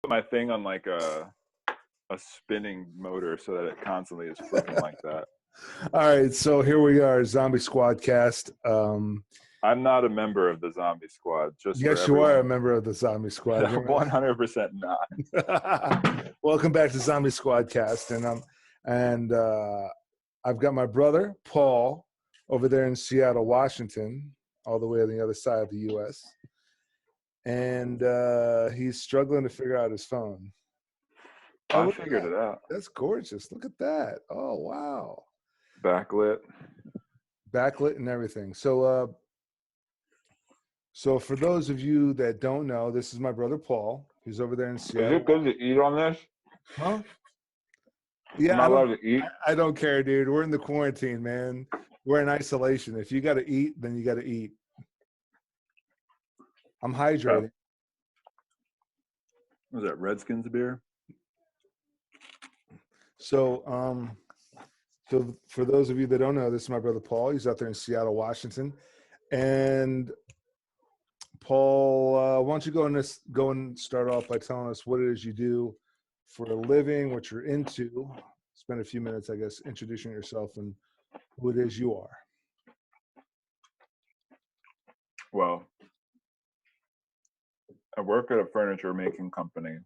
my thing on like a spinning motor so that it constantly is flipping like that. All right, so here we are, Zombie SquadCAST. I'm not a member of the Zombie Squad. Just Yes, you are a member of the Zombie Squad. 100% not. Welcome back to Zombie SquadCAST, and I've got my brother Paul over there in Seattle, Washington, all the way on the other side of the U.S. And he's struggling to figure out his phone. I figured it out. That's gorgeous. Look at that. Oh, wow. Backlit and everything. So for those of you that don't know, this is my brother Paul. He's over there in Seattle. Is it good to eat on this? Huh? Yeah, I'm not allowed to eat. I don't care, dude. We're in the quarantine, man. We're in isolation. If you got to eat, then you got to eat. I'm hydrating. Was that Redskins beer? So for those of you that don't know, this is my brother Paul. He's out there in Seattle, Washington. And Paul, why don't you go and start off by telling us what it is you do for a living, what you're into. Spend a few minutes, I guess, introducing yourself and who it is you are. Well, I work at a furniture making company,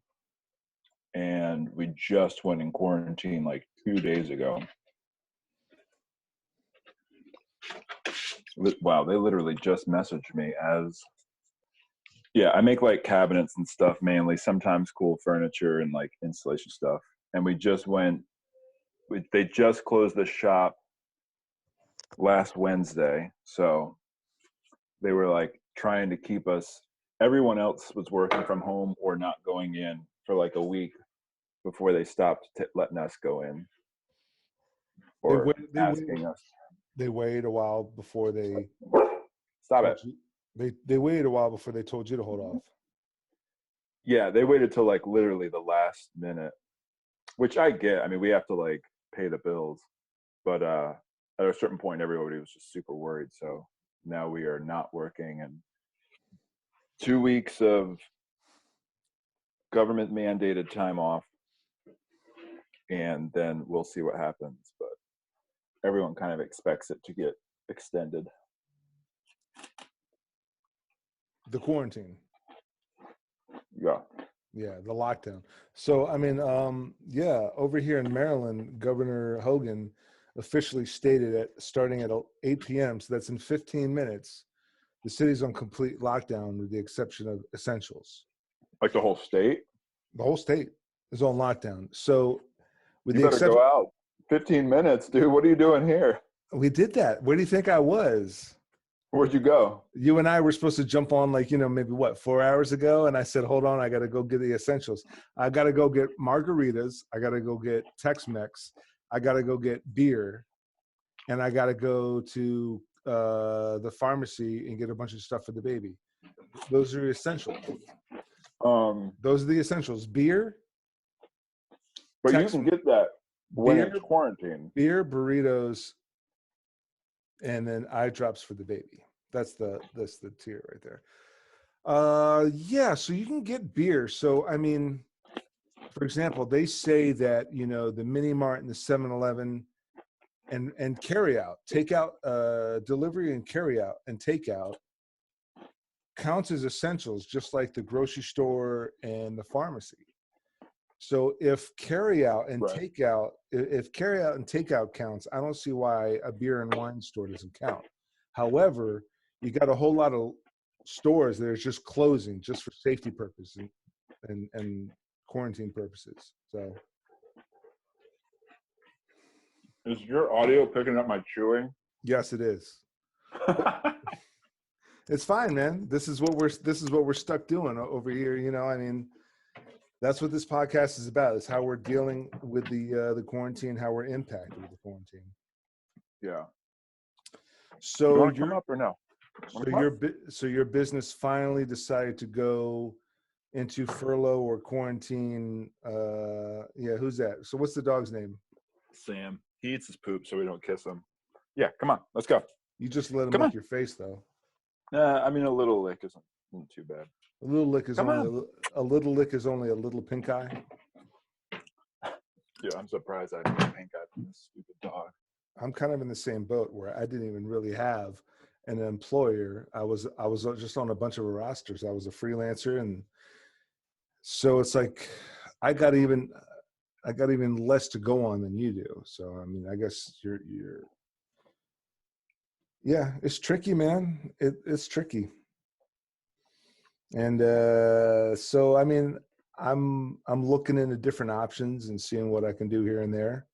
and we just went in quarantine like 2 days ago. Wow, they literally just messaged me I make like cabinets and stuff mainly, sometimes cool furniture and like installation stuff. And they just closed the shop last Wednesday. So they were like trying to keep us, everyone else was working from home or not going in for like a week before they stopped letting us go in. Or asking us. They waited a while before they Stop it. They waited a while before they told you to hold off. Yeah, they waited till like literally the last minute, which I get. I mean, we have to like pay the bills, but at a certain point, everybody was just super worried. So now we are not working, and 2 weeks of government mandated time off, and then we'll see what happens. But everyone kind of expects it to get extended. The quarantine. Yeah, the lockdown. So, I mean, over here in Maryland, Governor Hogan officially stated that starting at 8 p.m., so that's in 15 minutes, the city's on complete lockdown with the exception of essentials. Like the whole state? The whole state is on lockdown. So, you better go out. 15 minutes, dude. What are you doing here? We did that. Where do you think I was? Where'd you go? You and I were supposed to jump on maybe 4 hours ago. And I said, hold on, I got to go get the essentials. I got to go get margaritas. I got to go get Tex-Mex. I got to go get beer. And I got to go to the pharmacy and get a bunch of stuff for the baby. Those are essentials. Those are the essentials. Beer. But you can get that when it's quarantine. Beer, burritos, and then eye drops for the baby. That's the tier right there. So you can get beer. So I mean, for example, they say that the Mini Mart and the 7-Eleven and carry out, takeout, delivery and carry out and takeout counts as essentials, just like the grocery store and the pharmacy. So if carry out and takeout counts, I don't see why a beer and wine store doesn't count. However, you got a whole lot of stores that are just closing just for safety purposes and quarantine purposes. So, is your audio picking up my chewing? Yes, it is. It's fine, man. This is what we're stuck doing over here. I mean. That's what this podcast is about, is how we're dealing with the quarantine, how we're impacted with the quarantine. Yeah. So you want to come up or no? So your business finally decided to go into furlough or quarantine. Who's that? So what's the dog's name? Sam. He eats his poop, so we don't kiss him. Yeah, come on. Let's go. You just let him lick your face, though. I mean, a little lick isn't Wasn't too bad. A little lick is Come only on. a little lick is only a little pink eye. Yeah, I'm surprised I have a pink eye from this stupid dog. I'm kind of in the same boat where I didn't even really have an employer. I was just on a bunch of rosters. I was a freelancer, and so it's like I got even less to go on than you do. So I mean, I guess you're yeah, it's tricky, man. It's tricky. And so I mean, I'm looking into different options and seeing what I can do here and there.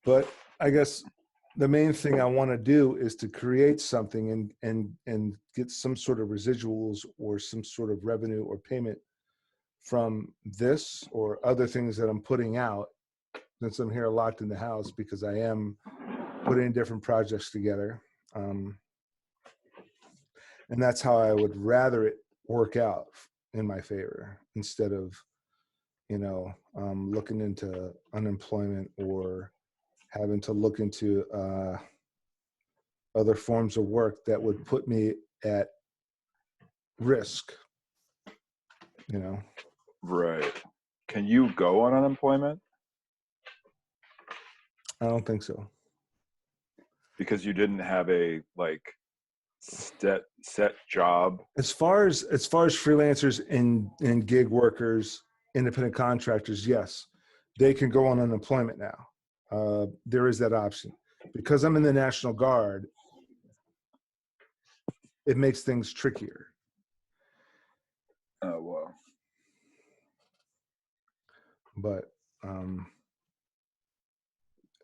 But I guess the main thing I want to do is to create something and get some sort of residuals or some sort of revenue or payment from this or other things that I'm putting out, since I'm here locked in the house, because I am putting different projects together. And that's how I would rather it work out in my favor, instead of, looking into unemployment or having to look into other forms of work that would put me at risk, Right. Can you go on unemployment? I don't think so. Because you didn't have a set job. As far as freelancers and gig workers, independent contractors, yes, they can go on unemployment now. There is that option. Because I'm in the National Guard, it makes things trickier. Oh, well. But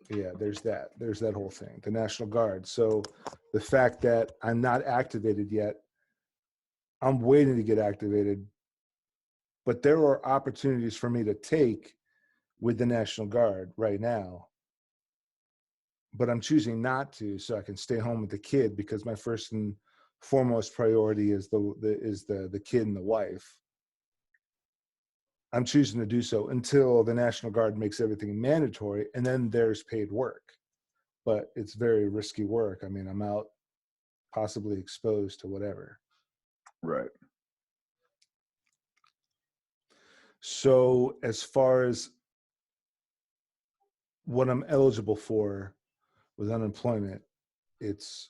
yeah, there's that whole thing, the National Guard. So the fact that I'm not activated yet, I'm waiting to get activated, but there are opportunities for me to take with the National Guard right now, but I'm choosing not to, so I can stay home with the kid, because my first and foremost priority is the kid and the wife. I'm choosing to do so until the National Guard makes everything mandatory, and then there's paid work. But it's very risky work. I mean, I'm out possibly exposed to whatever. Right. So as far as what I'm eligible for with unemployment, it's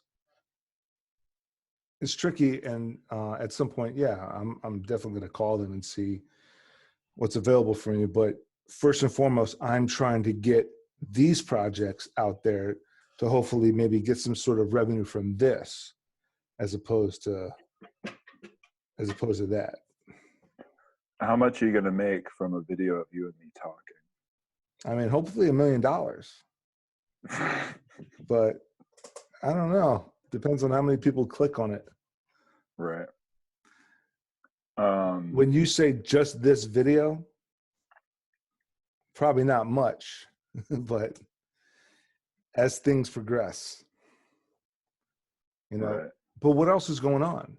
tricky. And at some point, yeah, I'm definitely going to call them and see what's available for me. But first and foremost, I'm trying to get these projects out there to hopefully maybe get some sort of revenue from this, as opposed to that. How much are you going to make from a video of you and me talking? I mean, hopefully $1 million, but I don't know. Depends on how many people click on it. Right. When you say just this video, probably not much, but as things progress, right. But what else is going on?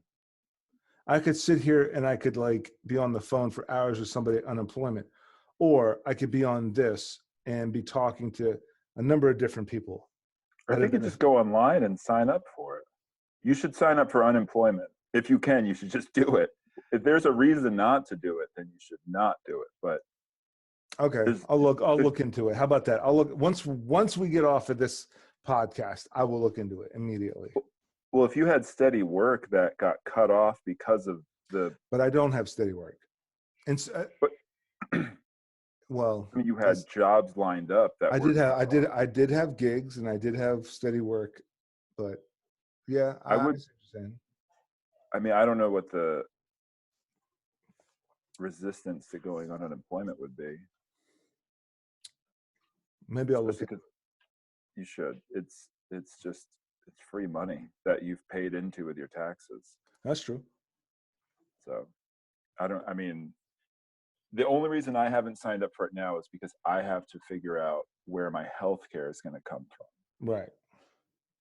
I could sit here and I could be on the phone for hours with somebody at unemployment, or I could be on this and be talking to a number of different people. I think you just go online and sign up for it. You should sign up for unemployment. If you can, you should just do it. If there's a reason not to do it, then you should not do it. But okay, I'll look into it. How about that? I'll look once we get off of this podcast, I will look into it immediately. Well, if you had steady work that got cut off because of but I don't have steady work. And well, I mean, you had jobs lined up that I did have gigs and I did have steady work, but yeah, I mean, I don't know what the resistance to going on unemployment would be. Maybe I'll look at it. You should. It's free money that you've paid into with your taxes. That's true. So I mean, the only reason I haven't signed up for it now is because I have to figure out where my health care is going to come from. Right.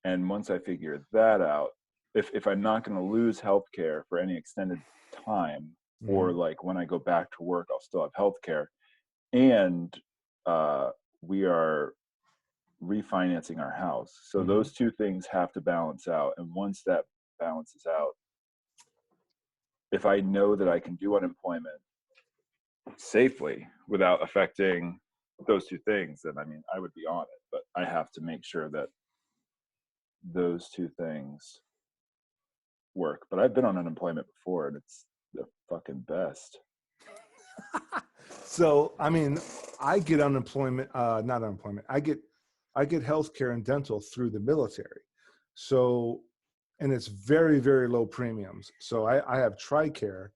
And once I figure that out, if I'm not going to lose health care for any extended time, or when I go back to work, I'll still have health care. And we are refinancing our house. So those two things have to balance out. And once that balances out, if I know that I can do unemployment safely without affecting those two things, then I mean, I would be on it. But I have to make sure that those two things work. But I've been on unemployment before, and it's the fucking best. So, I mean, I get unemployment, not unemployment. I get healthcare and dental through the military. So, and it's very, very low premiums. So I have TRICARE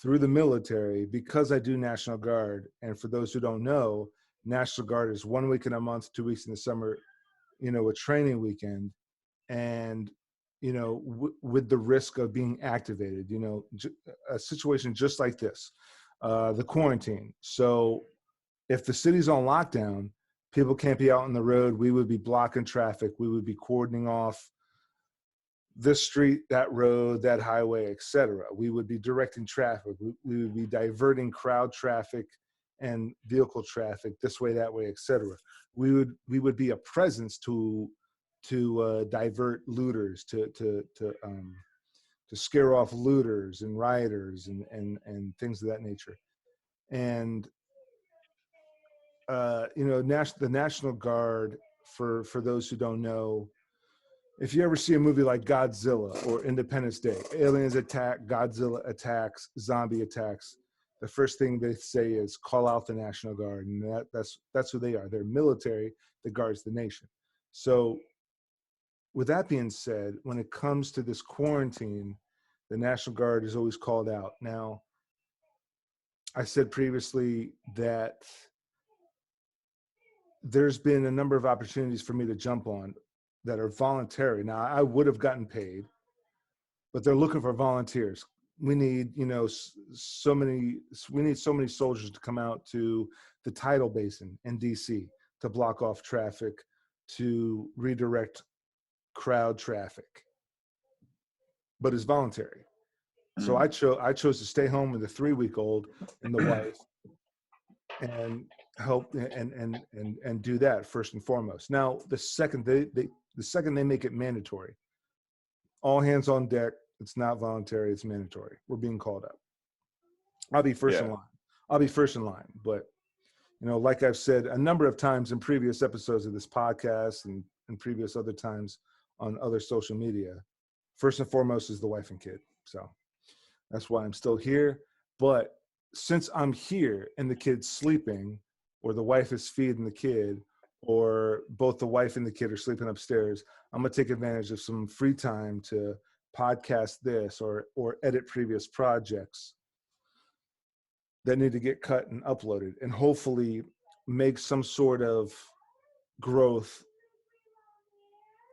through the military because I do National Guard. And for those who don't know, National Guard is 1 week in a month, 2 weeks in the summer, you know, a training weekend. And, you know, with the risk of being activated, you know, a situation just like this, the quarantine. So if the city's on lockdown, people can't be out on the road. We would be blocking traffic. We would be cordoning off this street, that road, that highway, etc. We would be directing traffic. We would be diverting crowd traffic and vehicle traffic this way, that way, etc. We would be a presence to divert looters, to scare off looters and rioters and things of that nature. And you know, the National Guard, for those who don't know, if you ever see a movie like Godzilla or Independence Day, aliens attack, Godzilla attacks, zombie attacks, the first thing they say is call out the National Guard, and that's who they are. They're military that guards the nation. So with that being said, when it comes to this quarantine, the National Guard is always called out. Now, I said previously that there's been a number of opportunities for me to jump on that are voluntary. Now, I would have gotten paid, but they're looking for volunteers. We need, you know, we need so many soldiers to come out to the tidal basin in DC to block off traffic, to redirect crowd traffic. But it's voluntary. So I chose to stay home with a 3-week-old and the wife and help and do that first and foremost. Now, the second they make it mandatory, all hands on deck. It's not voluntary. It's mandatory. We're being called up. I'll be first in line. I'll be first in line. But, you know, like I've said a number of times in previous episodes of this podcast and previous other times on other social media, first and foremost is the wife and kid. So that's why I'm still here. But since I'm here and the kid's sleeping, or the wife is feeding the kid, or both the wife and the kid are sleeping upstairs, I'm going to take advantage of some free time to podcast this or edit previous projects that need to get cut and uploaded, and hopefully make some sort of growth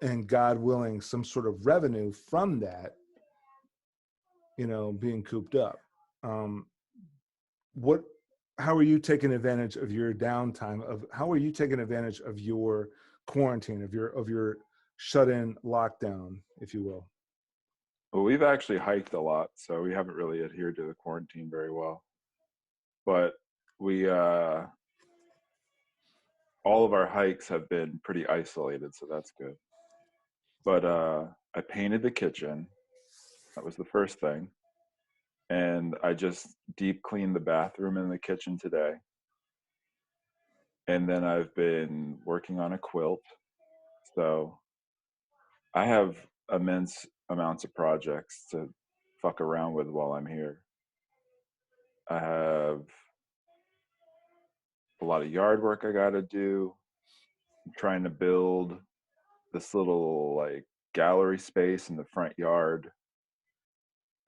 and, God willing, some sort of revenue from that, you know, being cooped up. How are you taking advantage of your downtime? How are you taking advantage of your quarantine, of your shut-in lockdown, if you will? Well, we've actually hiked a lot, so we haven't really adhered to the quarantine very well. But we, all of our hikes have been pretty isolated, so that's good. But I painted the kitchen. That was the first thing. And I just deep cleaned the bathroom and the kitchen today. And then I've been working on a quilt. So I have immense amounts of projects to fuck around with while I'm here. I have a lot of yard work I gotta do. I'm trying to build this little like gallery space in the front yard,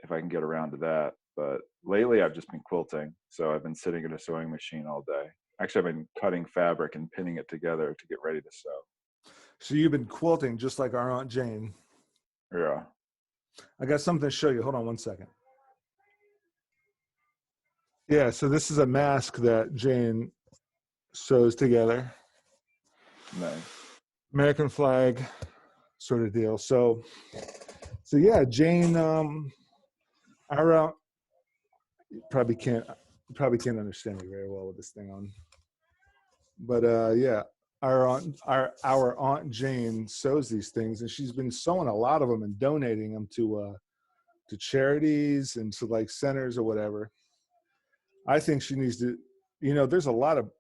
if I can get around to that. But lately I've just been quilting. So I've been sitting at a sewing machine all day. Actually, I've been cutting fabric and pinning it together to get ready to sew. So you've been quilting just like our Aunt Jane. Yeah. I got something to show you. Hold on 1 second. Yeah, so this is a mask that Jane sews together. Nice. American flag sort of deal. So yeah, Jane, our probably can't understand me very well with this thing on. But yeah, our Aunt Jane sews these things, and she's been sewing a lot of them and donating them to to charities and to like centers or whatever. I think she needs to, there's a lot of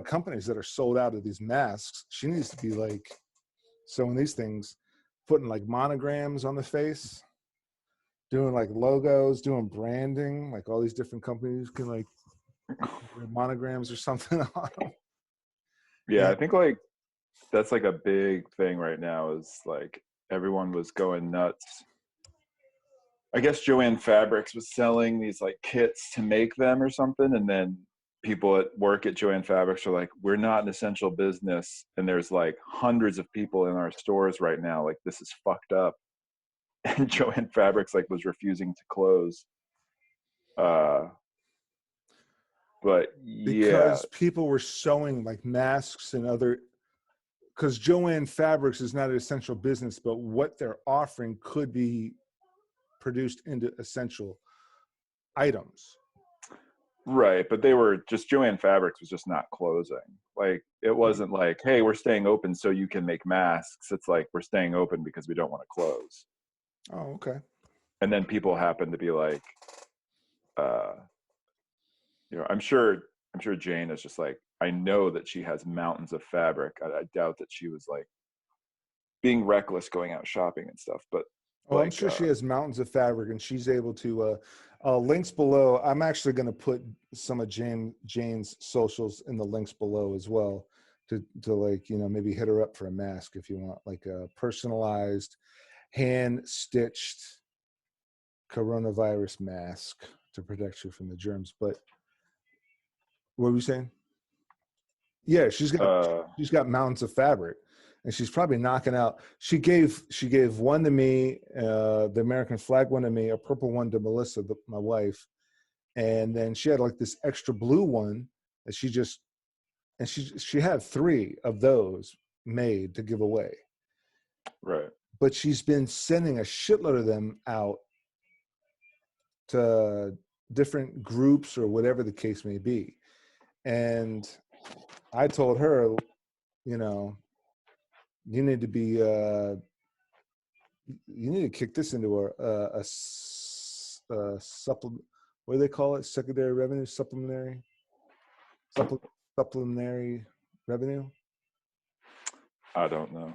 companies that are sold out of these masks. She needs to be like sewing these things, putting like monograms on the face, doing like logos, doing branding, like all these different companies can like monograms or something on them. Yeah, And I think like that's like a big thing right now is like everyone was going nuts. I guess Joanne Fabrics was selling these like kits to make them or something, and then people at work at Joanne Fabrics are like, we're not an essential business, and there's like hundreds of people in our stores right now, like this is fucked up. And Joanne Fabrics like was refusing to close. But yeah, because people were sewing like masks and other, because Joanne Fabrics is not an essential business, but what they're offering could be produced into essential items. right, but they were just Joanne Fabrics was just not closing. Like it wasn't like, hey, we're staying open so you can make masks. It's like we're staying open because we don't want to close. Oh, okay. And then people happen to be like, uh, I'm sure Jane is just like, I know that she has mountains of fabric. I doubt that she was like being reckless going out shopping and stuff. But Oh, I'm like, sure she has mountains of fabric, and she's able to. Links below. I'm actually going to put some of Jane's socials in the links below as well, to like maybe hit her up for a mask if you want, like a personalized, hand stitched coronavirus mask to protect you from the germs. But what were we saying? Yeah, she's got mountains of fabric, and she's probably knocking out. She gave one to me, the American flag one to me, a purple one to Melissa, my wife, and then she had like this extra blue one that she had 3 of those made to give away. right. But she's been sending a shitload of them out to different groups or whatever the case may be. And I told her, you need to be you need to kick this into a supplement. What do they call it? Secondary revenue, supplementary revenue. I don't know.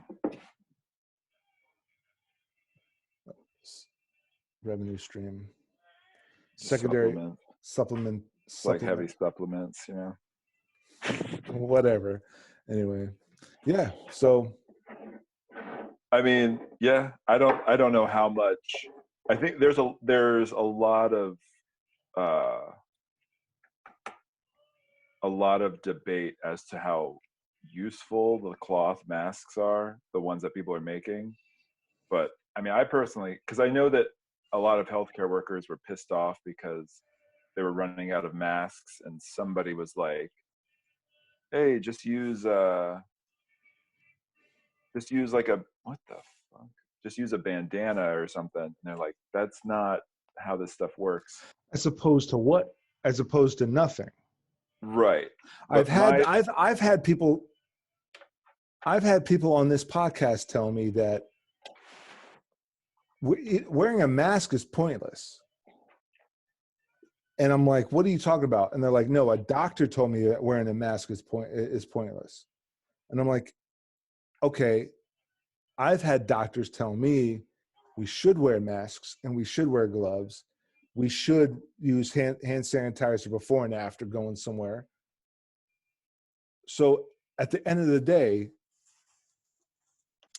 Revenue stream. Secondary Supplement. Like heavy supplements, whatever. Anyway, yeah. So, I mean, yeah. I don't know how much. I think there's a lot of debate as to how useful the cloth masks are, the ones that people are making. But I mean, I personally, because I know that a lot of healthcare workers were pissed off because they were running out of masks, and somebody was like, "Hey, just use like a what the fuck? Just use a bandana or something." And they're like, "That's not how this stuff works." as opposed to what? As opposed to nothing. Right. I've had people on this podcast tell me that wearing a mask is pointless. And I'm like, what are you talking about? And they're like, no, a doctor told me that wearing a mask is pointless. And I'm like, okay, I've had doctors tell me we should wear masks and we should wear gloves. We should use hand sanitizer before and after going somewhere. So at the end of the day,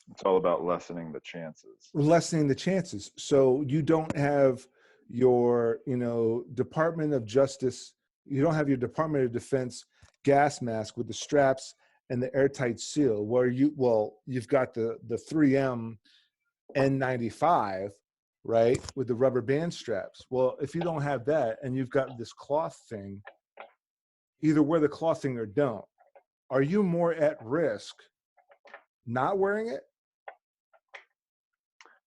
it's all about lessening the chances. So you don't have your, Department of Justice, you don't have your Department of Defense gas mask with the straps and the airtight seal where you've got the 3M N95, right, with the rubber band straps. Well, if you don't have that and you've got this cloth thing, either wear the cloth thing or don't. Are you more at risk not wearing it?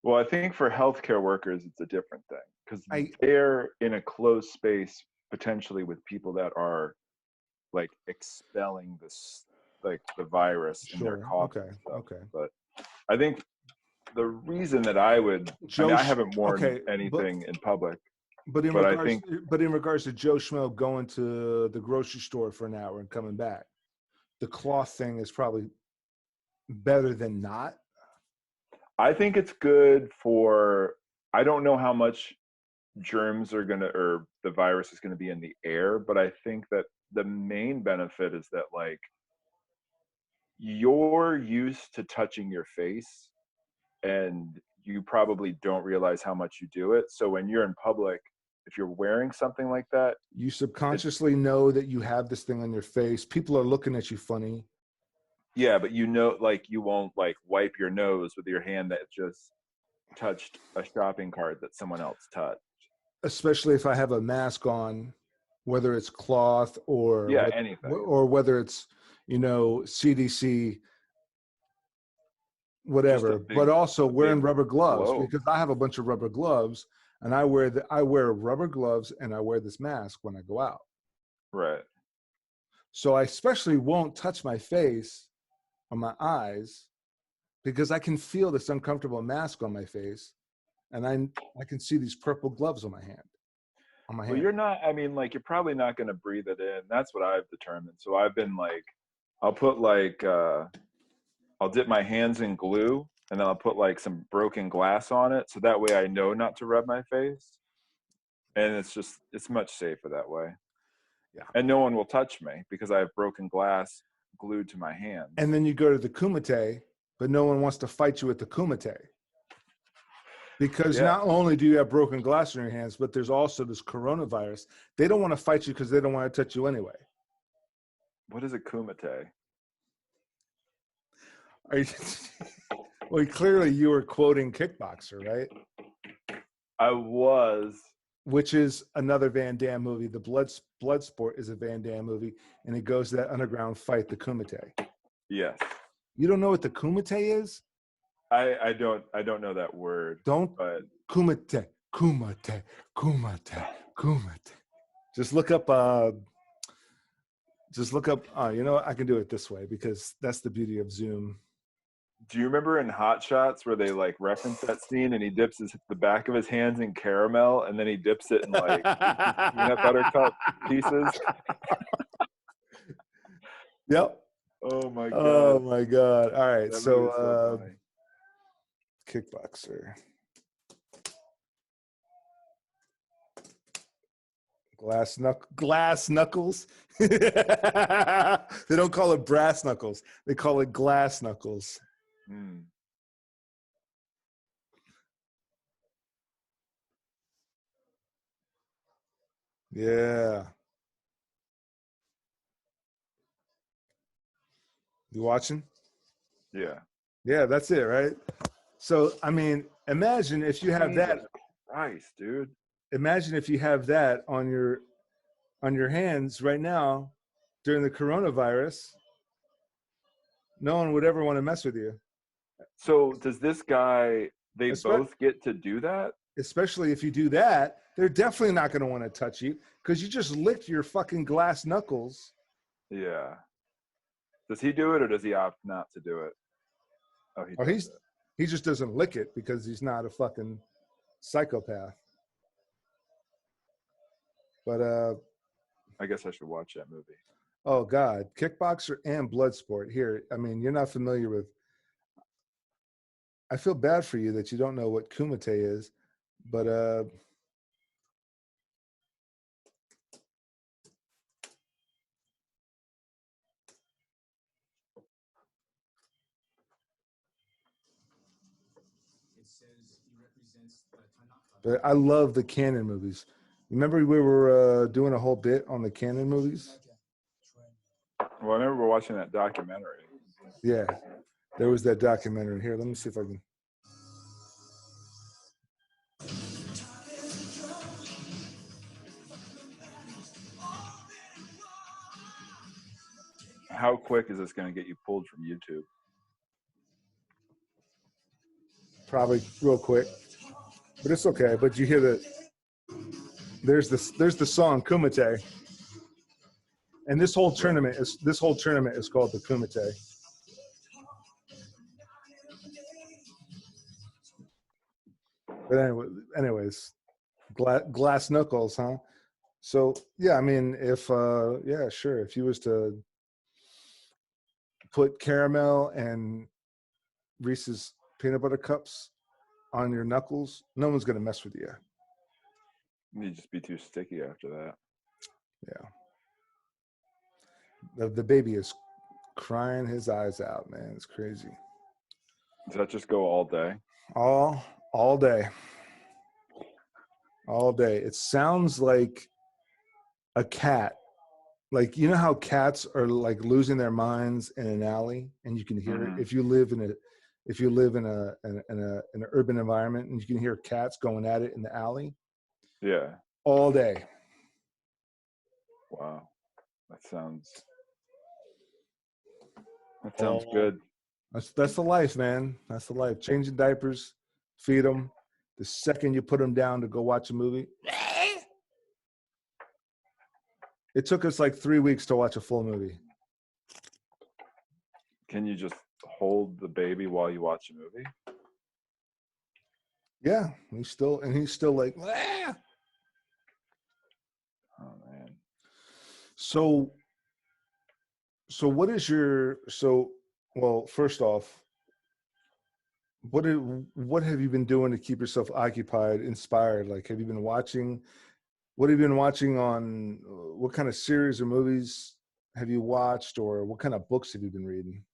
Well, I think for healthcare workers, it's a different thing because they're in a closed space potentially with people that are like expelling this, like the virus in their cough. Okay. But I think the reason that I would, I haven't worn anything in public. But in But regards to Joe Schmo going to the grocery store for an hour and coming back, the cloth thing is probably better than not. I think it's good for, I don't know how much germs are or the virus is gonna be in the air, but I think that the main benefit is that like you're used to touching your face and you probably don't realize how much you do it. So when you're in public, if you're wearing something like that, you subconsciously know that you have this thing on your face. People are looking at you funny. Yeah, but you know, like you won't like wipe your nose with your hand that just touched a shopping cart that someone else touched. Especially if I have a mask on, whether it's cloth or anything, or whether it's, you know, CDC, whatever. But also wearing rubber gloves, because I have a bunch of rubber gloves, and I wear rubber gloves and I wear this mask when I go out. Right. So I especially won't touch my face or my eyes because I can feel this uncomfortable mask on my face, and I can see these purple gloves on my hand. Well, you're not, I mean, like, you're probably not going to breathe it in. That's what I've determined. So I've been like, I'll put like, I'll dip my hands in glue and then I'll put like some broken glass on it. So that way I know not to rub my face. And it's much safer that way. Yeah. And no one will touch me because I have broken glass glued to my hands. And then you go to the Kumite, but no one wants to fight you at the Kumite. Because not only do you have broken glass in your hands, but there's also this coronavirus. They don't want to fight you because they don't want to touch you anyway. What is a kumite? Are you, well, clearly you were quoting Kickboxer, right? I was. Which is another Van Damme movie. The Bloodsport is a Van Damme movie, and it goes to that underground fight, the Kumite. Yes. You don't know what the Kumite is? I don't know that word. But Kumite. Just look up you know what? I can do it this way because that's the beauty of Zoom. Do you remember in Hot Shots where they like reference that scene and he dips the back of his hands in caramel and then he dips it in like peanut butter cup pieces? Yep. Oh my god. Oh my god. All right. That So Kickboxer. Glass knuckles. They don't call it brass knuckles. They call it glass knuckles. Mm. Yeah. You watching? Yeah. Yeah, that's it, right? So, I mean, imagine if you have that. Christ, dude. Imagine if you have that on your hands right now during the coronavirus. No one would ever want to mess with you. So does this guy, both get to do that? Especially if you do that, they're definitely not going to want to touch you because you just licked your fucking glass knuckles. Yeah. Does he do it or does he opt not to do it? Oh, he just doesn't lick it because he's not a fucking psychopath. But I guess I should watch that movie. Oh God, Kickboxer and Bloodsport. Here, I mean, you're not familiar with. I feel bad for you that you don't know what Kumite is, but but I love the Cannon movies. Remember we were doing a whole bit on the Cannon movies? Well, I remember watching that documentary. Yeah, there was that documentary. Here, let me see if I can. How quick is this going to get you pulled from YouTube? Probably real quick, but it's okay. But you hear that? There's the song Kumite, and this whole tournament is called the Kumite. But anyways, glass knuckles, huh? So yeah, I mean, if yeah, sure, if you was to put caramel and Reese's peanut butter cups on your knuckles, no one's gonna mess with you. You'd just be too sticky after that. Yeah, the baby is crying his eyes out, man. It's crazy. Does that just go all day? All day, all day. It sounds like a cat. Like, you know how cats are like losing their minds in an alley, and you can hear it. Mm-hmm. If you live in an urban environment, and you can hear cats going at it in the alley Yeah. all day. Wow. That sounds All good. that's the life, man. That's the life. Changing diapers, feed them. The second you put them down to go watch a movie, it took us like 3 weeks to watch a full movie. Can you just hold the baby while you watch a movie? Yeah, he's still like, ah! Oh man. So what is your well, first off, what have you been doing to keep yourself occupied, inspired? Like, have you been watching? What have you been watching on? What kind of series or movies have you watched, or what kind of books have you been reading?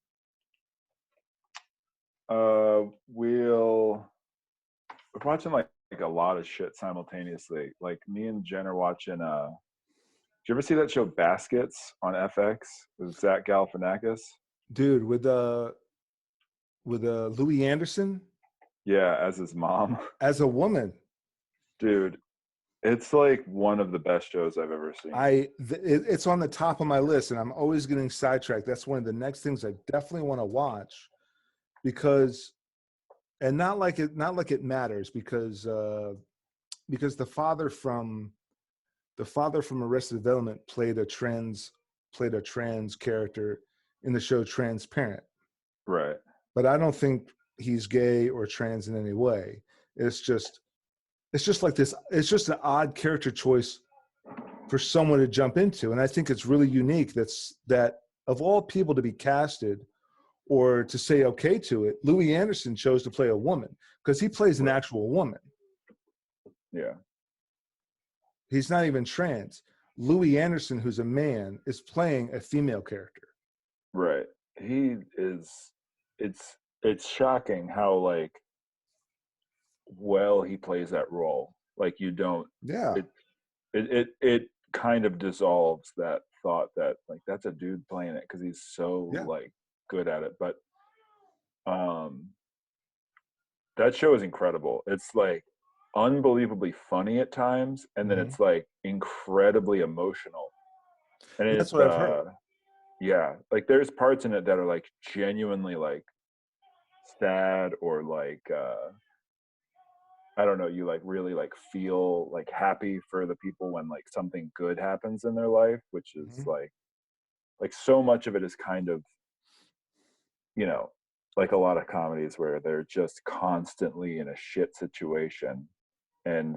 We're watching like a lot of shit simultaneously. Like me and Jen are watching. Did you ever see that show Baskets on FX with Zach Galifianakis? Dude, with Louis Anderson Yeah, as his mom. as a woman. Dude, it's like one of the best shows I've ever seen. It's on the top of my list, and I'm always getting sidetracked. That's one of the next things I definitely want to watch, because, and not like it matters, because the father from Arrested Development played a trans character in the show Transparent. Right. But I don't think he's gay or trans in any way. It's just like this. It's just an odd character choice for someone to jump into, and I think it's really unique. That of all people to be casted or to say okay to it, Louis Anderson chose to play a woman, because he plays an actual woman. Yeah. He's not even trans. Louis Anderson, who's a man, is playing a female character. Right. He is. It's shocking how like well he plays that role. Like you don't. Yeah. It kind of dissolves that thought that like that's a dude playing it, because he's so like good at it. But that show is incredible. It's like unbelievably funny at times, and then it's like incredibly emotional. And That's what I've heard. Yeah, like there's parts in it that are like genuinely like sad, or like I don't know, you like really like feel like happy for the people when like something good happens in their life, which is like so much of it is kind of, you know, like a lot of comedies where they're just constantly in a shit situation, and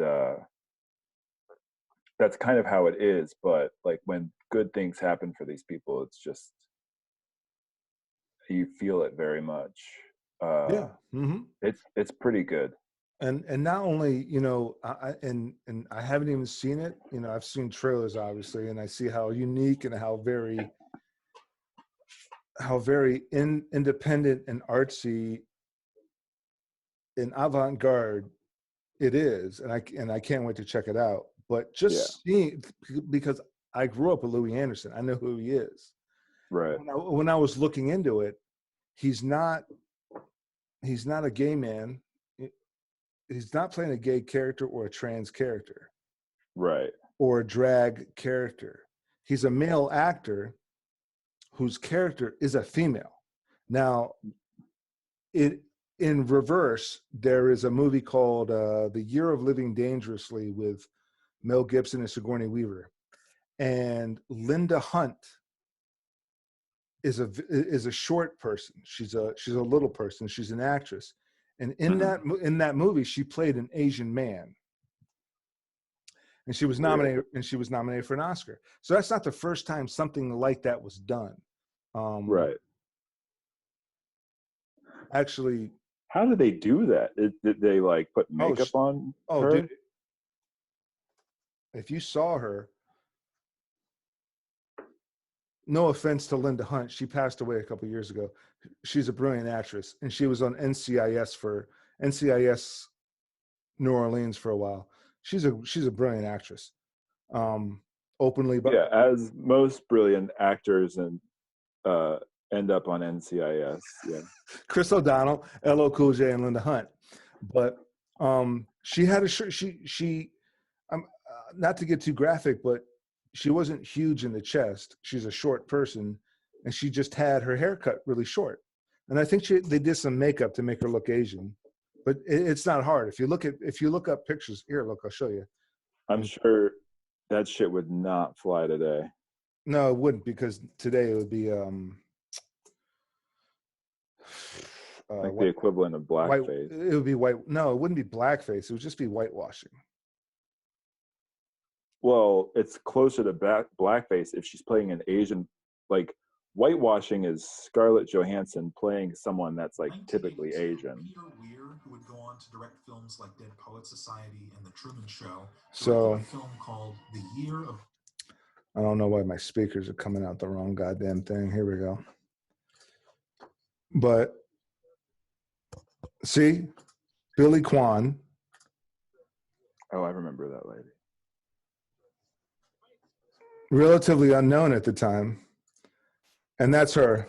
that's kind of how it is. But like when good things happen for these people, it's just you feel it very much. It's pretty good. And not only, you know, and I haven't even seen it. You know, I've seen trailers obviously, and I see how unique and how very independent and artsy and avant-garde it is, and I can't wait to check it out. But just seeing, because I grew up with Louis Anderson, I know who he is. Right. When I was looking into it, he's not a gay man. He's not playing a gay character or a trans character. Right. Or a drag character. He's a male actor whose character is a female. Now, in reverse, there is a movie called The Year of Living Dangerously with Mel Gibson and Sigourney Weaver. And Linda Hunt is a short person. She's a little person. She's an actress. And in that movie, she played an Asian man, and she was nominated. And she was nominated for an Oscar. So that's not the first time something like that was done. Right. Actually, how did they do that? Did they like put makeup on her? Dude, if you saw her, no offense to Linda Hunt, she passed away a couple of years ago. She's a brilliant actress, and she was on NCIS New Orleans for a while. She's a brilliant actress. Openly, but as most brilliant actors and end up on NCIS. Yeah, Chris O'Donnell, LL Cool J, and Linda Hunt. But she had a shirt. She not to get too graphic, but she wasn't huge in the chest. She's a short person, and she just had her hair cut really short. And I think they did some makeup to make her look Asian, but it's not hard. If you look up pictures, here, look, I'll show you. I'm sure that shit would not fly today. No, it wouldn't, because today it would be like the equivalent of blackface. It would be white. No, it wouldn't be blackface. It would just be whitewashing. Well, it's closer to blackface if she's playing an Asian. Like, whitewashing is Scarlett Johansson playing someone that's like typically Asian. Peter Weir, who would go on to direct films like Dead Poets Society and The Truman Show, so a film called The Year of... I don't know why my speakers are coming out the wrong goddamn thing. Here we go. But see, Billy Kwan. Oh, I remember that lady. Relatively unknown at the time. And that's her.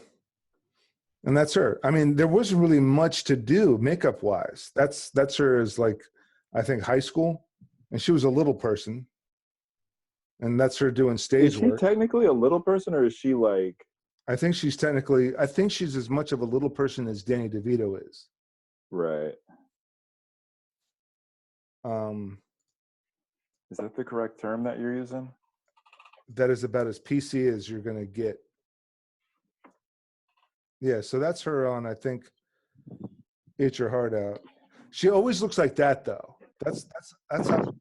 I mean, there wasn't really much to do makeup wise. That's her as like, I think, high school. And she was a little person. And that's her doing stage work. Is she technically a little person, or is she like... I think she's as much of a little person as Danny DeVito is. Right. Is that the correct term that you're using? That is about as PC as you're going to get. Yeah, so that's her on, I think, Eat Your Heart Out. She always looks like that, though. That's how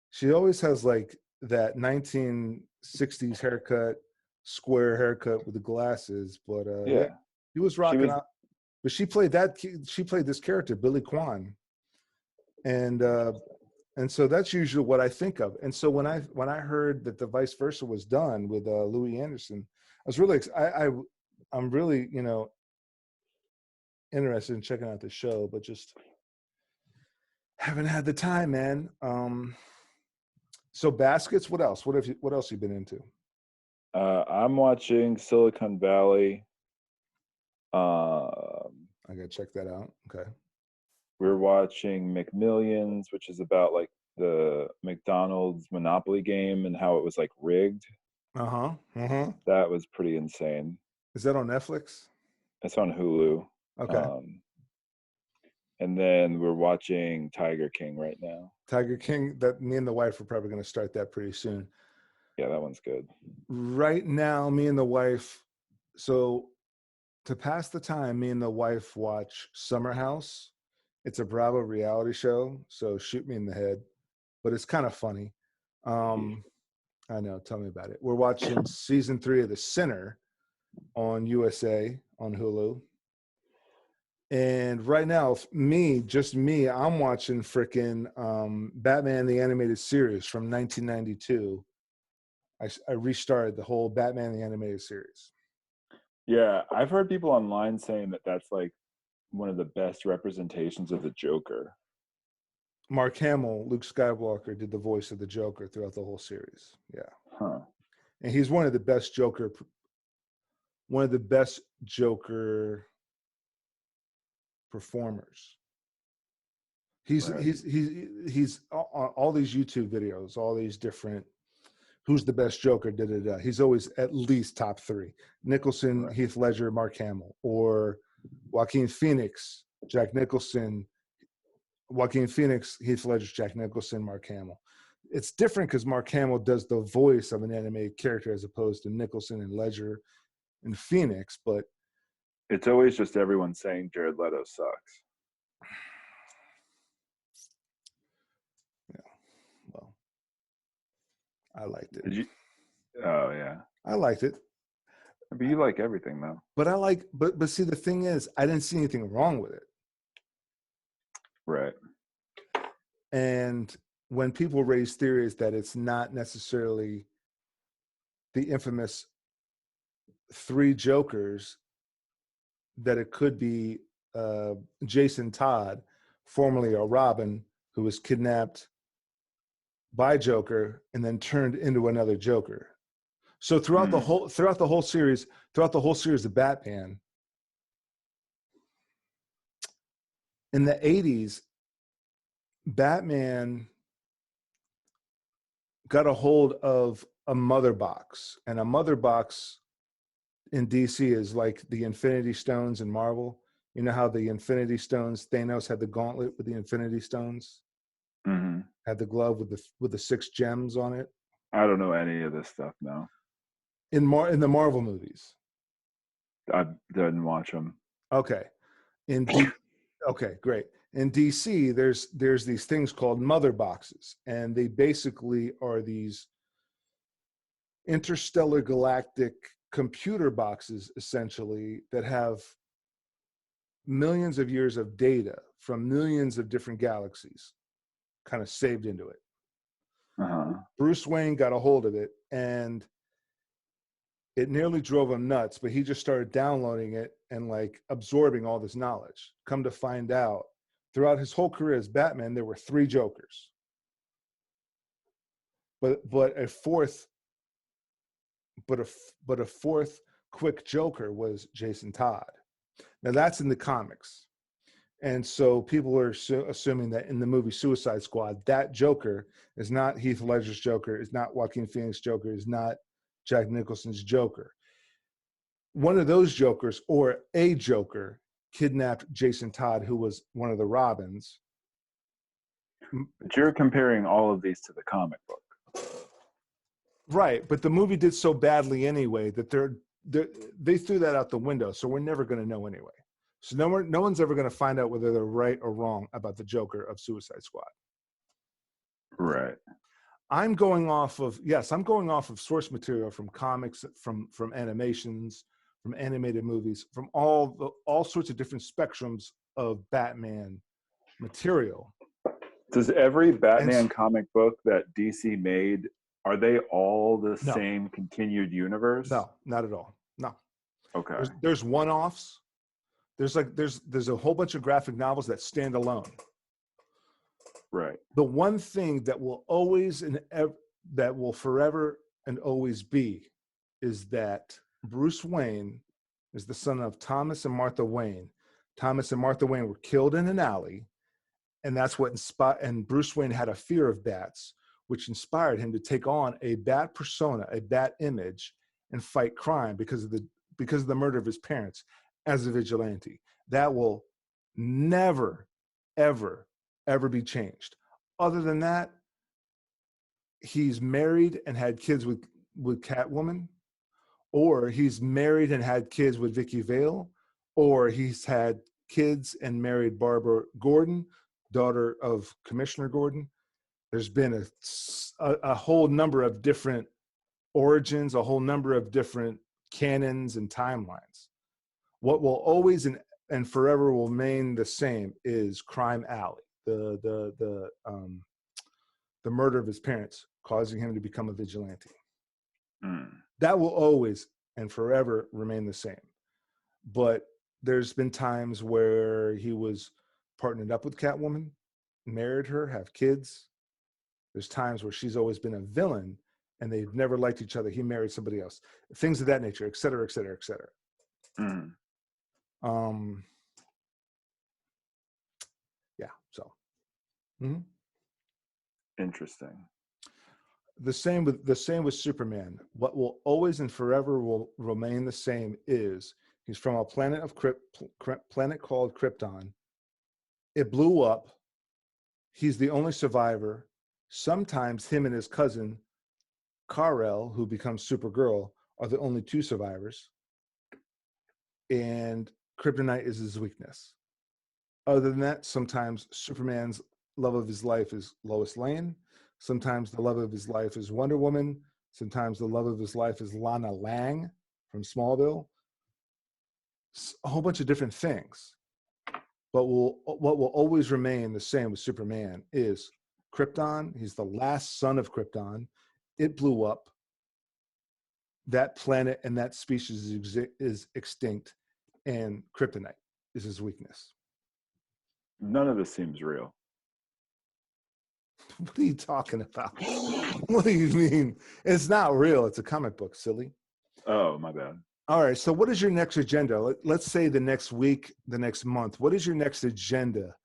she always has like that 1960s haircut, square haircut with the glasses. But yeah, he was rocking out. But she played this character, Billy Kwan, and so that's usually what I think of. And so when I heard that the vice versa was done with Louis Anderson, I was really I'm really interested in checking out the show, but just haven't had the time, man. So baskets. What else? What else you been into? I'm watching Silicon Valley. I gotta check that out. Okay. We're watching McMillions, which is about like the McDonald's Monopoly game and how it was like rigged. That was pretty insane. Is that on Netflix? It's on Hulu. Okay. And then we're watching Tiger King right now. Tiger King, that me and the wife are probably going to start that pretty soon. Yeah, that one's good. Right now, me and the wife, so to pass the time, me and the wife watch Summer House. It's a Bravo reality show, so shoot me in the head. But it's kind of funny. I know, tell me about it. We're watching season 3 of The Sinner on USA, on Hulu. And right now, I'm watching frickin' Batman the Animated Series from 1992. I restarted the whole Batman the Animated Series. Yeah, I've heard people online saying that that's like one of the best representations of the Joker. Mark Hamill, Luke Skywalker, did the voice of the Joker throughout the whole series. Yeah. Huh. And he's one of the best Joker performers. He's all these YouTube videos, all these different who's the best Joker, he's always at least top 3. Nicholson, right. Heath Ledger, Mark Hamill, or Joaquin Phoenix, Jack Nicholson, Joaquin Phoenix, Heath Ledger, Jack Nicholson, Mark Hamill. It's different because Mark Hamill does the voice of an animated character as opposed to Nicholson and Ledger and Phoenix, but it's always just everyone saying Jared Leto sucks. Well, I liked it. Did you? Oh yeah. I liked it. But you like everything though. But see, the thing is, I didn't see anything wrong with it. Right. And when people raise theories that it's not necessarily the infamous 3 Jokers, that it could be Jason Todd, formerly a Robin, who was kidnapped by Joker and then turned into another Joker. So throughout the whole series of Batman, in the 80s, Batman got a hold of a mother box, and a mother box in DC is like the Infinity Stones in Marvel. You know how the Infinity Stones, Thanos had the gauntlet with the Infinity Stones, had the glove with the 6 gems on it. I don't know any of this stuff now. In the Marvel movies. I didn't watch them. Okay. Okay, great. In DC, there's these things called mother boxes, and they basically are these interstellar galactic computer boxes, essentially, that have millions of years of data from millions of different galaxies kind of saved into it. Bruce Wayne got a hold of it, and it nearly drove him nuts, but he just started downloading it and like absorbing all this knowledge. Come to find out, throughout his whole career as Batman, there were 3 Jokers, but a fourth quick Joker was Jason Todd. Now that's in the comics, and so people are assuming that in the movie Suicide Squad, that Joker is not Heath Ledger's Joker, is not Joaquin Phoenix's Joker, is not Jack Nicholson's Joker. One of those Jokers, or a Joker, kidnapped Jason Todd, who was one of the Robins. But you're comparing all of these to the comic book. Right, but the movie did so badly anyway that they threw that out the window, so we're never going to know anyway. So no one's ever going to find out whether they're right or wrong about the Joker of Suicide Squad. Right. I'm going off of source material from comics, from animations, from animated movies, from all sorts of different spectrums of Batman material. Does every Batman comic book that DC made, are they all the same continued universe? No, not at all. No. Okay. There's one-offs. There's a whole bunch of graphic novels that stand alone. Right. The one thing that will forever and always be is that Bruce Wayne is the son of Thomas and Martha Wayne. Thomas and Martha Wayne were killed in an alley, and that's what inspired. And Bruce Wayne had a fear of bats, which inspired him to take on a bat persona, a bat image, and fight crime because of the murder of his parents as a vigilante. That will never, ever, ever be changed. Other than that, he's married and had kids with Catwoman, or he's married and had kids with Vicky Vale, or he's had kids and married Barbara Gordon, daughter of Commissioner Gordon. There's been a whole number of different origins, a whole number of different canons and timelines. What will always and forever will remain the same is Crime Alley, the murder of his parents, causing him to become a vigilante. That will always and forever remain the same. But there's been times where he was partnered up with Catwoman, married her, have kids. There's times where she's always been a villain and they've never liked each other. He married somebody else. Things of that nature, et cetera, et cetera, et cetera. Yeah, so. Interesting. The same with Superman. What will always and forever will remain the same is he's from a planet called Krypton. It blew up. He's the only survivor. Sometimes him and his cousin Kal-El, who becomes Supergirl, are the only 2 survivors. And kryptonite is his weakness. Other than that, sometimes Superman's love of his life is Lois Lane. Sometimes the love of his life is Wonder Woman. Sometimes the love of his life is Lana Lang from Smallville. A whole bunch of different things. But what will always remain the same with Superman is Krypton. He's the last son of Krypton. It blew up. That planet and that species is extinct, and kryptonite is his weakness. None of this seems real. What are you talking about? What do you mean? It's not real. It's a comic book, silly. Oh, my bad. All right. So what is your next agenda? Let's say the next week, the next month. What is your next agenda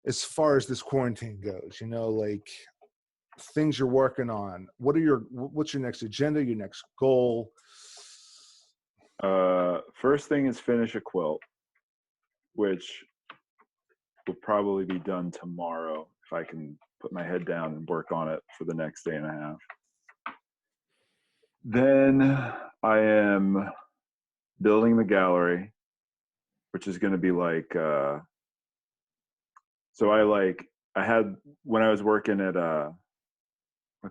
as far as this quarantine goes? You know, like things you're working on. What's your next agenda, your next goal? First thing is finish a quilt, which will probably be done tomorrow if I can put my head down and work on it for the next day and a half. Then I am building the gallery, which is going to be like, I had, when I was working at a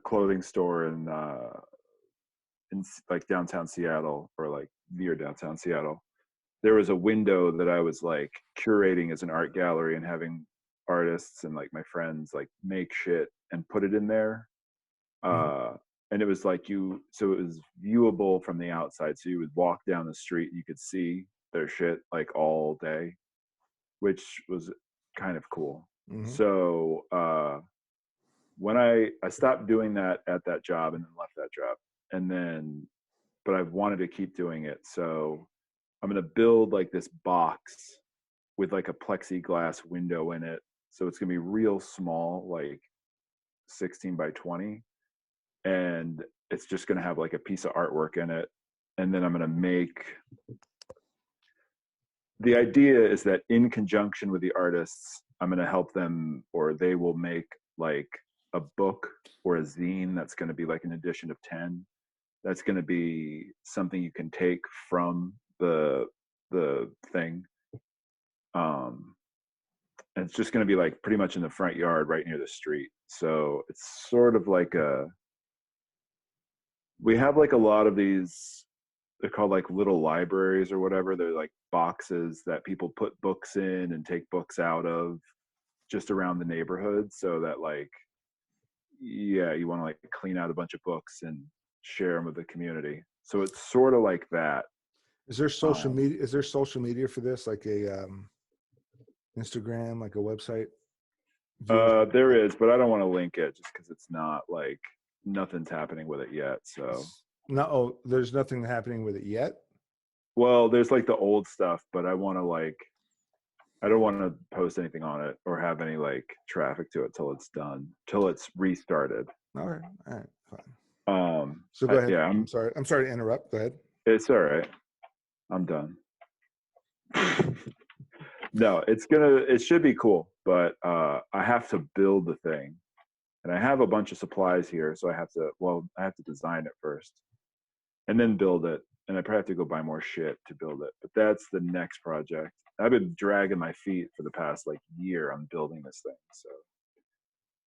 clothing store in like downtown Seattle, or like near downtown Seattle, there was a window that I was like curating as an art gallery and having artists and like my friends like make shit and put it in there. And it was like so it was viewable from the outside. So you would walk down the street and you could see their shit like all day, which was kind of cool. Mm-hmm. So when I stopped doing that at that job and then left that job, and then, but I've wanted to keep doing it. So I'm going to build like this box with like a plexiglass window in it. So it's going to be real small, like 16 by 20. And it's just going to have like a piece of artwork in it. And then I'm going to make, the idea is that in conjunction with the artists, I'm going to help them, or they will make like a book or a zine that's going to be like an edition of 10. That's going to be something you can take from the thing. And it's just going to be like pretty much in the front yard right near the street. So it's sort of like we have like a lot of these, they're called like little libraries or whatever. They're like boxes that people put books in and take books out of just around the neighborhood, so that like, yeah, you want to like clean out a bunch of books and share them with the community. So it's sort of like that. Is there social media? Is there social media for this, like a Instagram, like a website? There is, but I don't want to link it just because it's not like, nothing's happening with it yet. So no, there's nothing happening with it yet. Well, there's like the old stuff, but I want to like, I don't want to post anything on it or have any like traffic to it till it's done, till it's restarted. All right, fine. So go ahead. Yeah, I'm sorry to interrupt. Go ahead. It's all right. I'm done. No, it should be cool, but I have to build the thing, and I have a bunch of supplies here, so I have to design it first and then build it, and I probably have to go buy more shit to build it. But that's the next project. I've been dragging my feet for the past like year on building this thing. So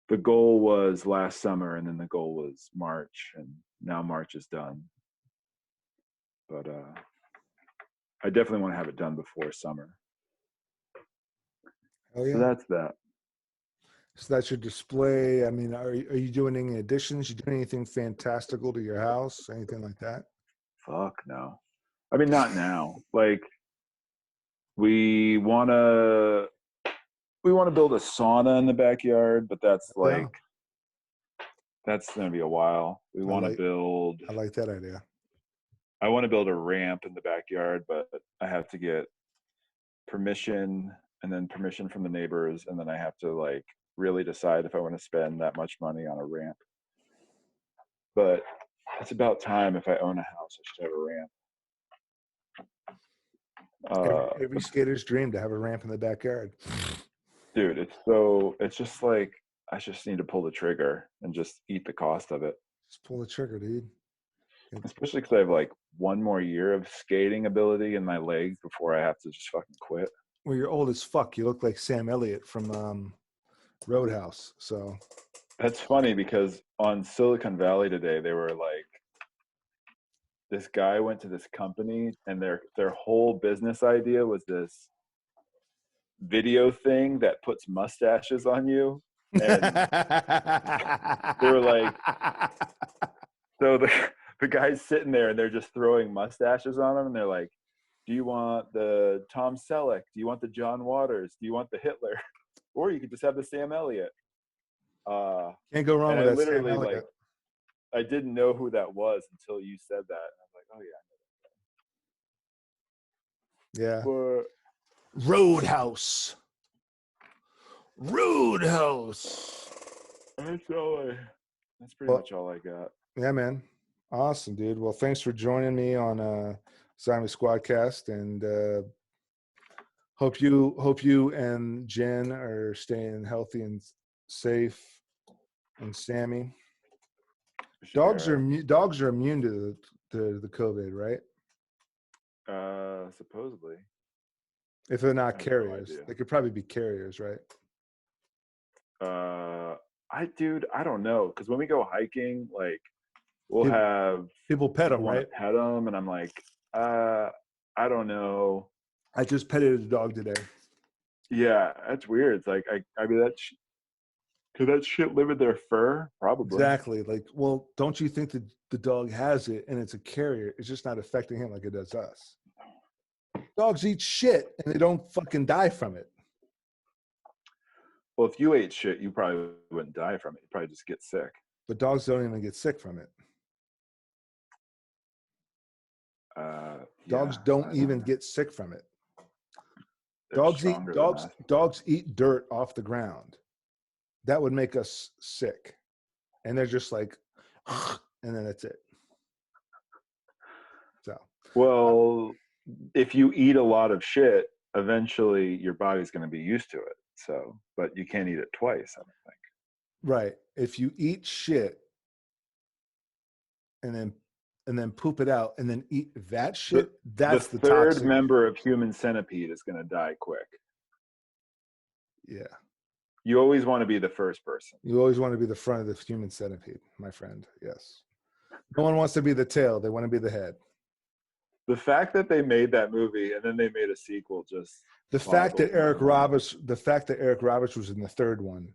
the goal was last summer, and then the goal was March, and now March is done. But I definitely want to have it done before summer. Oh yeah. So that's that. So that's your display. I mean, are you doing any additions? You doing anything fantastical to your house? Anything like that? Fuck no. I mean, not now. Like, we want to build a sauna in the backyard, but that's like, that's going to be a while. We want to build. I like that idea. I want to build a ramp in the backyard, but I have to get permission, and then permission from the neighbors, and then I have to like really decide if I want to spend that much money on a ramp. But it's about time. If I own a house, I should have a ramp. Every skater's dream to have a ramp in the backyard. Dude, it's just like, I just need to pull the trigger and just eat the cost of it. Just pull the trigger, dude. Especially because I have like one more year of skating ability in my legs before I have to just fucking quit. Well, you're old as fuck. You look like Sam Elliott from Roadhouse. So That's funny because on Silicon Valley today, they were like, this guy went to this company and their whole business idea was this video thing that puts mustaches on you. And they were like, so the guy's sitting there and they're just throwing mustaches on him. And they're like, do you want the Tom Selleck? Do you want the John Waters? Do you want the Hitler? Or you could just have the Sam Elliott. Can't go wrong and with I that. Sam literally Elliott. like, I didn't know who that was until you said that. And I was like, oh Yeah. yeah. But Roadhouse. Roadhouse. That's pretty much all I got. Yeah, man. Awesome, dude. Well, thanks for joining me on Simon SquadCast, and hope you and Jen are staying healthy and safe, and Sammy. Dogs are immune to the COVID, right? Supposedly. If they're not I have no carriers, idea. they could probably be carriers, right? I don't know, because when we go hiking, like we'll People- have People pet them, people wanna right? pet them, and I'm like, I don't know. I just petted a dog today. Yeah, that's weird. It's like I mean could that shit live in their fur? Probably. Exactly. Like, well, don't you think that the dog has it and it's a carrier? It's just not affecting him like it does us. Dogs eat shit and they don't fucking die from it. Well, if you ate shit, you probably wouldn't die from it. You'd probably just get sick. But dogs don't even get sick from it. Dogs don't even get sick from it. Dogs eat dirt off the ground. That would make us sick. And they're just like, and then that's it. So, well, if you eat a lot of shit, eventually your body's going to be used to it. So, but you can't eat it twice, I don't think. right. If you eat shit and then poop it out and then eat that shit, that's the third toxic. member of Human Centipede is going to die quick. Yeah. You always want to be the first person. You always want to be the front of the Human Centipede, my friend. Yes. No one wants to be the tail. They want to be the head. The fact that they made that movie and then they made a sequel just the fact that Eric Roberts was in the third one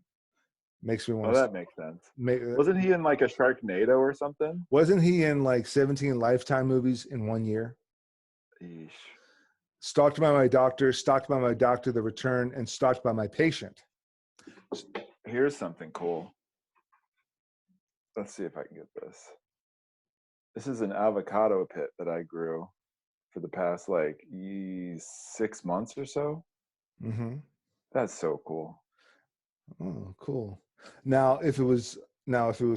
makes me want to. Oh, that makes sense. Wasn't he in like a Sharknado or something? Wasn't he in like 17 Lifetime movies in 1 year? Eesh. Stalked by My Doctor, The Return, and Stalked by My Patient. Here's something cool. Let's see if I can get this. This is an avocado pit that I grew for the past like 6 months or so. Mm-hmm. That's so cool. Oh, cool. Now, if it was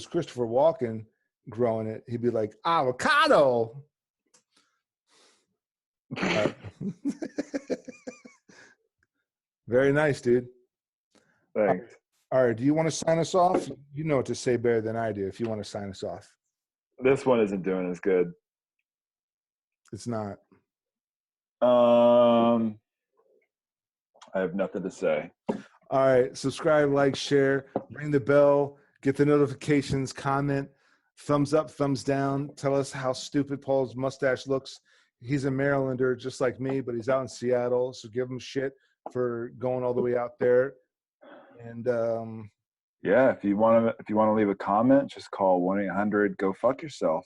Christopher Walken growing it, he'd be like, avocado. Very nice, dude. Thanks. All right. Do you want to sign us off? You know what to say better than I do if you want to sign us off. This one isn't doing as good. It's not. I have nothing to say. All right. Subscribe, like, share, ring the bell, get the notifications, comment, thumbs up, thumbs down. Tell us how stupid Paul's mustache looks. He's a Marylander just like me, but he's out in Seattle. So give him shit for going all the way out there. And yeah, if you want to leave a comment, just call 1-800-GO-FUCK-YOURSELF.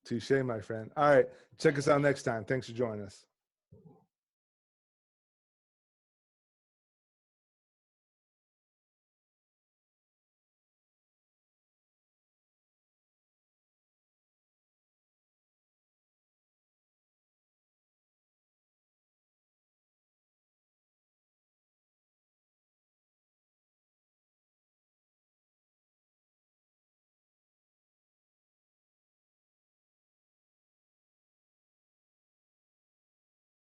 Touche, my friend. All right. Check us out next time. Thanks for joining us.